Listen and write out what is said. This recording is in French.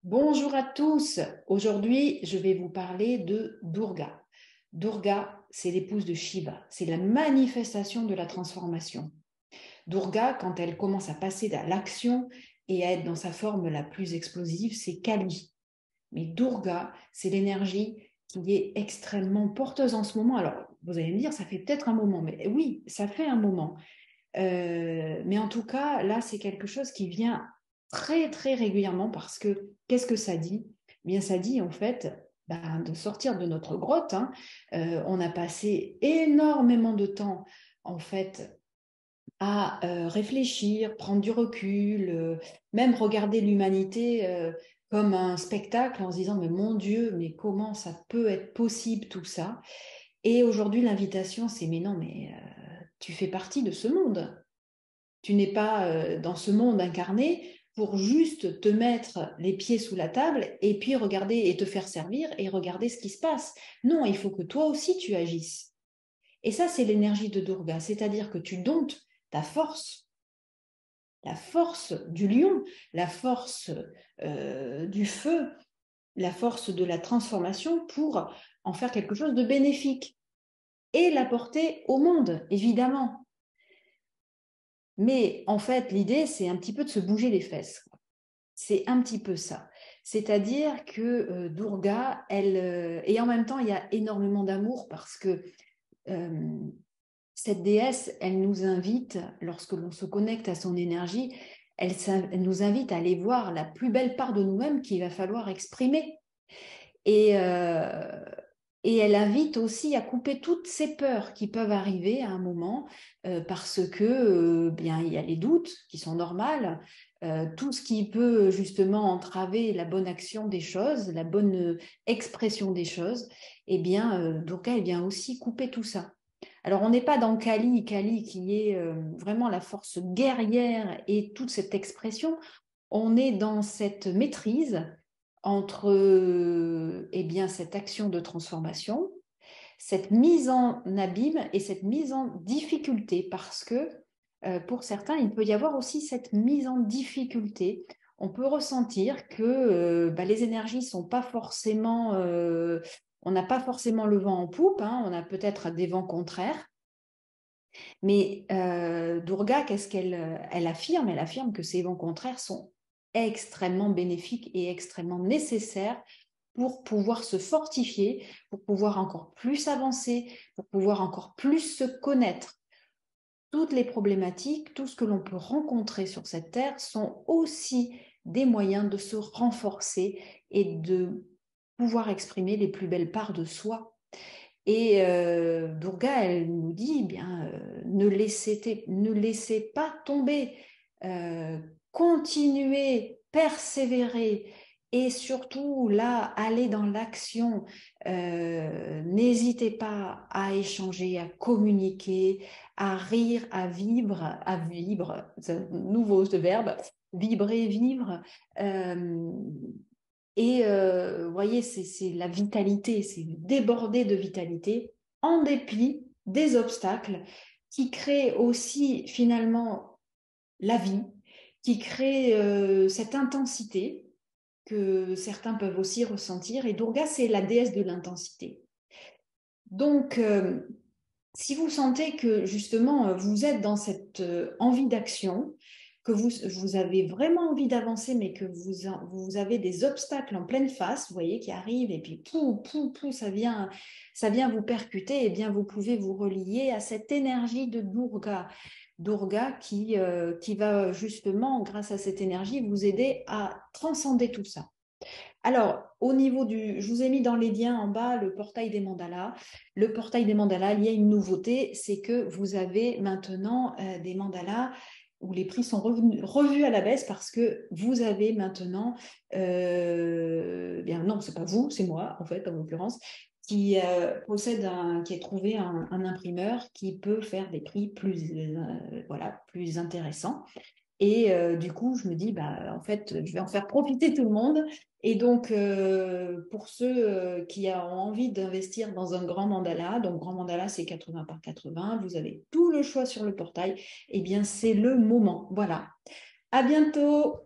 Bonjour à tous. Aujourd'hui, je vais vous parler de Durga. Durga, c'est l'épouse de Shiva. C'est la manifestation de la transformation. Durga, quand elle commence à passer à l'action et à être dans sa forme la plus explosive, c'est Kali. Mais Durga, c'est l'énergie qui est extrêmement porteuse en ce moment. Alors, vous allez me dire, ça fait peut-être un moment, mais oui, ça fait un moment. Mais en tout cas, là, c'est quelque chose qui vient très, très régulièrement parce que qu'est-ce que ça dit? Eh bien, ça dit en fait de sortir de notre grotte. On a passé énormément de temps en fait à réfléchir, prendre du recul, même regarder l'humanité comme un spectacle en se disant mais mon Dieu, mais comment ça peut être possible tout ça? Et aujourd'hui, l'invitation, c'est mais non, mais tu fais partie de ce monde. Tu n'es pas dans ce monde incarné pour juste te mettre les pieds sous la table et puis regarder et te faire servir et regarder ce qui se passe. Non, il faut que toi aussi tu agisses. Et ça, c'est l'énergie de Durga, c'est-à-dire que tu domptes la force du lion, la force du feu, la force de la transformation pour en faire quelque chose de bénéfique et l'apporter au monde, évidemment. Mais en fait, l'idée, c'est un petit peu de se bouger les fesses. C'est un petit peu ça. C'est-à-dire que Durga, et en même temps, il y a énormément d'amour parce que euh, cette déesse, elle nous invite, lorsque l'on se connecte à son énergie, elle nous invite à aller voir la plus belle part de nous-mêmes qu'il va falloir exprimer. Et, euh, et elle invite aussi à couper toutes ces peurs qui peuvent arriver à un moment parce que bien il y a les doutes qui sont normales, tout ce qui peut justement entraver la bonne action des choses, la bonne expression des choses, et bien Durga elle vient aussi couper tout ça. Alors on n'est pas dans Kali qui est vraiment la force guerrière et toute cette expression, on est dans cette maîtrise entre eh bien, cette action de transformation, cette mise en abîme et cette mise en difficulté, parce que pour certains, il peut y avoir aussi cette mise en difficulté. On peut ressentir que les énergies sont pas forcément, on n'a pas forcément le vent en poupe, hein, on a peut-être des vents contraires. Mais Durga, qu'est-ce qu'elle affirme? Elle affirme que ces vents contraires sont extrêmement bénéfiques et extrêmement nécessaires pour pouvoir se fortifier, pour pouvoir encore plus avancer, pour pouvoir encore plus se connaître. Toutes les problématiques, tout ce que l'on peut rencontrer sur cette terre sont aussi des moyens de se renforcer et de pouvoir exprimer les plus belles parts de soi. Et Durga, elle nous dit, eh bien, ne laissez pas tomber, euh, continuez, persévérez, et surtout là, allez dans l'action. N'hésitez pas à échanger, à communiquer, à rire, à vivre, c'est un nouveau ce verbe, vibrer, vivre. Euh, et vous voyez, c'est la vitalité, c'est déborder de vitalité en dépit des obstacles qui créent aussi finalement la vie, qui créent cette intensité que certains peuvent aussi ressentir. Et Durga, c'est la déesse de l'intensité. Donc, si vous sentez que justement vous êtes dans cette envie d'action, que vous avez vraiment envie d'avancer, mais que vous avez des obstacles en pleine face, vous voyez, qui arrivent, et puis pou, pou, pou, ça vient vous percuter, et bien vous pouvez vous relier à cette énergie de Durga. Durga qui va justement, grâce à cette énergie, vous aider à transcender tout ça. Alors, au niveau je vous ai mis dans les liens en bas le portail des mandalas. Le portail des mandalas, il y a une nouveauté, c'est que vous avez maintenant des mandalas où les prix sont revus à la baisse parce que vous avez maintenant, bien non, c'est pas vous, c'est moi en fait en l'occurrence, qui qui a trouvé un imprimeur qui peut faire des prix plus, voilà, plus intéressants. Et du coup, je me dis, bah, en fait, je vais en faire profiter tout le monde. Et donc, pour ceux qui ont envie d'investir dans un grand mandala, donc grand mandala, c'est 80 par 80, vous avez tout le choix sur le portail, eh bien, c'est le moment. Voilà. À bientôt!